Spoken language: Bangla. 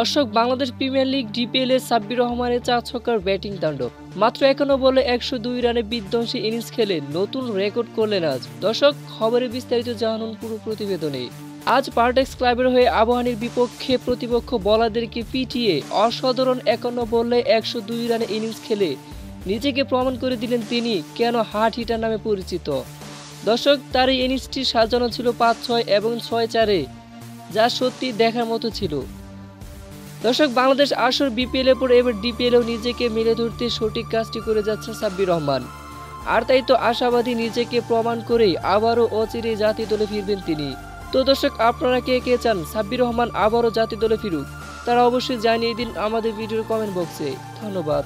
দর্শক, বাংলাদেশ প্রিমিয়ার লিগ ডিপিএল এ সাব্বির রহমানের 4 ছক্কার ব্যাটিং তাণ্ডব। মাত্র 51 বলে 102 রানে বিধ্বংসী ইনিংস খেলে নতুন রেকর্ড করলেন আজ। দর্শক, খবরে বিস্তারিত জানুন পুরো প্রতিবেদনে। আজ পারটেক্স ক্লাবের হয়ে আবাহনীর বিপক্ষে প্রতিপক্ষ বোলারদেরকে পিটিয়ে অসাধারণ 51 বলে 102 রানে ইনিংস খেলে নিজেকে প্রমাণ করে দিলেন তিনি কেন হার্ড হিটার নামে পরিচিত। দর্শক, তার এই ইনিংসটি সাজানো ছিল 5-6 এবং 6-4-এ, যা সত্যি দেখার মতো ছিল। দর্শক, বাংলাদেশ আসর বিপিএল এর পর এবার ডিপিএলেও নিজেকে মেলে ধরতে সঠিক কাজটি করে যাচ্ছেন সাব্বির রহমান। আর তাই তো আশাবাদী নিজেকে প্রমাণ করেই আবারও অচিরে জাতীয় দলে ফিরবেন তিনি। তো দর্শক, আপনারা কে কে চান সাব্বির রহমান আবারও জাতীয় দলে ফিরুক, তারা অবশ্যই জানিয়ে দিন আমাদের ভিডিওর কমেন্ট বক্সে। ধন্যবাদ।